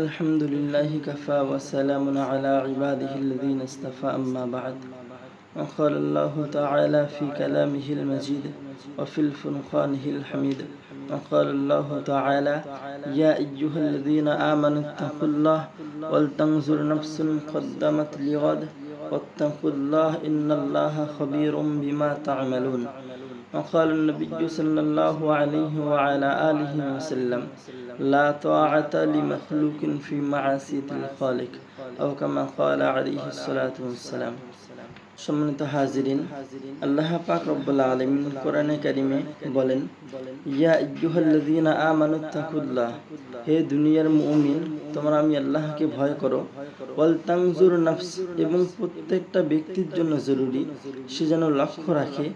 الحمد لله كفى وسلام على عباده الذين اصطفى أما بعد. وقال الله تعالى في كلامه المجيد وفي الفرقانه الحميد. وقال الله تعالى يا أيها الذين آمنوا اتقوا الله ولتنظر نفس قدمت لغد واتقوا الله إن الله خبير بما تعملون. وقال النبي صلى الله عليه وعلى آله وسلم لا طاعة لمخلوق في معصية الخالق أو كما قال عليه الصلاة والسلام. সম্মানিত হাজিরিন, আল্লাহ পাক রব্বুল আলামিন কোরআনে কারিমে বলেন, ইয়া আইয়ুহাল্লাযীনা আমানুত্তাকুল্লাহ, হে দুনিয়ার মুমিন, তোমরা আমি আল্লাহকে ভয় করো। ওয়াল তানজুর নাফস, এবং প্রত্যেকটা ব্যক্তির জন্য জরুরি সে যেন লক্ষ্য রাখে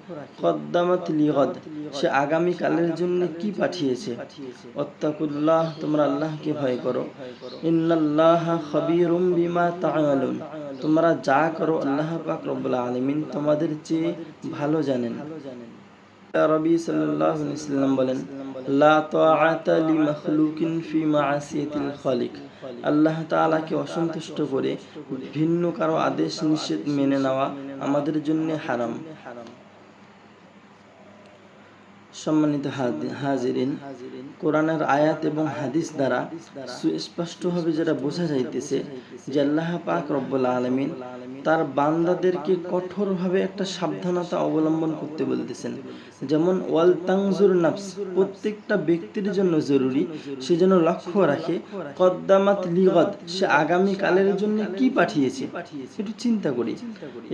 কদ্দামাত লিগাদ, সে আগামী কালের জন্য কি পাঠিয়েছে। ওয়াত্তাকুল্লাহ, তোমরা আল্লাহকে ভয় করো। ইন্নাল্লাহা খাবীরুম বিমা তা'মালুন, তোমরা যা করো আল্লাহ পাক রব্বুল আলামিন তোমাদের চেয়ে ভালো জানেন। নবী সাল্লাল্লাহু আলাইহি ওয়াসাল্লাম বলেন, লা তাআতা লিমাখলুকিন ফি মা'সিয়াতিল খালিক, আল্লাহ তাআলাকে অসন্তুষ্ট করে ভিন্ন কারো আদেশ নিষেধ মেনে নেওয়া আমাদের জন্য হারাম। সম্মানিত হাজিরিন, কোরআনের আয়াত এবং হাদিস দ্বারা সুস্পষ্টভাবে যেটা বোঝা যাইতেছে যে আল্লাহ পাক রব্বুল আলামিন তার বান্দাদেরকে কঠোরভাবে একটা সাবধানতা অবলম্বন করতে বলতেছেন। যেমন ওয়াল তানজুর নাফস, প্রত্যেকটা ব্যক্তির জন্য জরুরি সে যেন লক্ষ্য রাখে কদ্দামাত লিগাদ, সে আগামী কালের জন্য কি পাঠিয়েছে, একটু চিন্তা করি।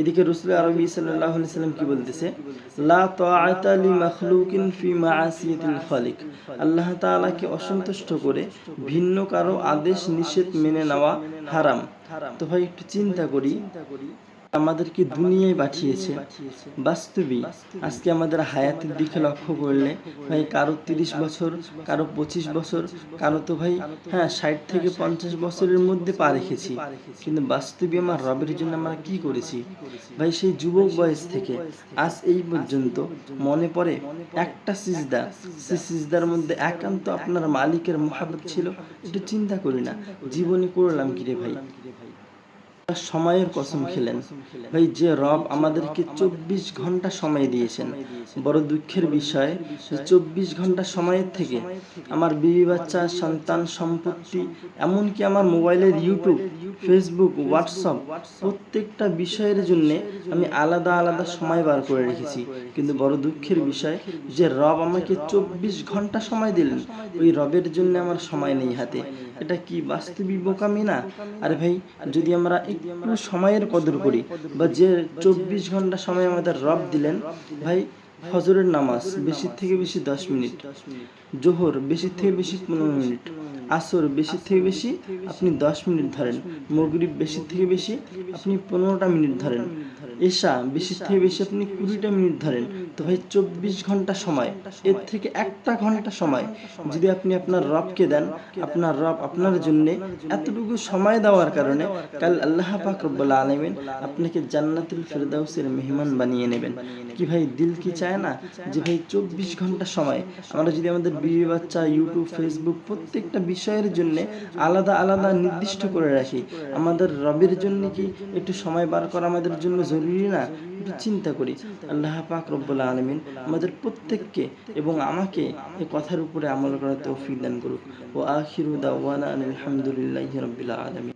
এদিকে রাসূল আরবি সাল্লাল্লাহু আলাইহি ওয়াসাল্লাম কি বলতেছে, লা তাআতা লিমাখলুকিন ফি মা'সিয়াতিল খালিক, আল্লাহ তাআলাকে অসন্তুষ্ট করে ভিন্ন কারো আদেশ নিষেধ মেনে নেওয়া হারাম। তো ভাই একটু চিন্তা করি, আমাদেরকে দুনিয়ায় পাঠিয়েছে বাস্তবিক। আজকে আমাদের হায়াতের দিকে লক্ষ্য করলে ভাই কারো 30 বছর, কারো 25 বছর, কারো তো ভাই 60 থেকে 50 বছরের মধ্যে পা রেখেছি। কিন্তু বাস্তবিক আমার রবের জন্য আমরা কি করেছি ভাই? সেই যুবক বয়স থেকে আজ এই পর্যন্ত মনে পড়ে একটা সিজদা, সেই সিজদার মধ্যে একান্ত আপনার মালিকের মহব্বত ছিল? একটু চিন্তা করি না, জীবনে করলাম কি রে ভাই? সময়ের কসম খেলেন ভাই, যে রব আমাদেরকে 24 ঘন্টা সময় দিয়েছেন। বড় দুঃখের বিষয়, 24 ঘন্টা সময়ের থেকে আমার বিবি বাচ্চা, সন্তান, সম্পত্তি, এমনকি আমার মোবাইলের ইউটিউব, ফেসবুক, হোয়াটসঅ্যাপ, প্রত্যেকটা বিষয়ের জন্য আমি আলাদা আলাদা সময় বার করে রেখেছি। কিন্তু বড় দুঃখের বিষয় যে রব আমাকে 24 ঘন্টা সময় দিলেন, ওই রবের জন্য আমার সময় নেই হাতে। এটা কি বাস্তবিক বোকামি না? আরে ভাই, যদি আমরা একটু সময়ের কদর করি, বা যে 24 ঘন্টা সময় আমাদের রব দিলেন, ভাই ফজরের নামাজ বেশি থেকে বেশি 10 মিনিট, জোহর বেশি থেকে বেশি 15 মিনিট, আসর বেশি থেকে বেশি আপনি 10 মিনিট ধরেন, মাগরিব বেশি থেকে বেশি আপনি 15টা মিনিট ধরেন, এশা বেশি থেকে বেশি আপনি 20টা মিনিট ধরেন। তো ভাই 24 ঘন্টা সময়, এর থেকে একটা ঘন্টা সময় যদি আপনি আপনার রবকে দেন, আপনার রব আপনার জন্য এতটুকু সময় দেওয়ার কারণে কাল আল্লাহ পাক রব্বুল আলামিন আপনাকে জান্নাতুল ফেরদাউসের মেহমান বানিয়ে নেবেন। কি ভাই দিল কি চায় না যে ভাই 24 ঘন্টা সময় আমরা যদি আমাদের বিবি বাচ্চা, ইউটিউব, ফেসবুক, প্রত্যেকটা বিষয়ের জন্য আলাদা আলাদা নির্দিষ্ট করে রাখি, আমাদের রবের জন্য কি একটু সময় বার করা আমাদের জন্য জরুরি না? একটু চিন্তা করি। আল্লাহ পাক রব্বুল আলামিন আমাদের প্রত্যেককে এবং আমাকে এই কথার উপরে আমল করার তৌফিক দান করুক। ওয়া আখিরু দাওয়ানা আলহামদুলিল্লাহি রাব্বিল আলামিন।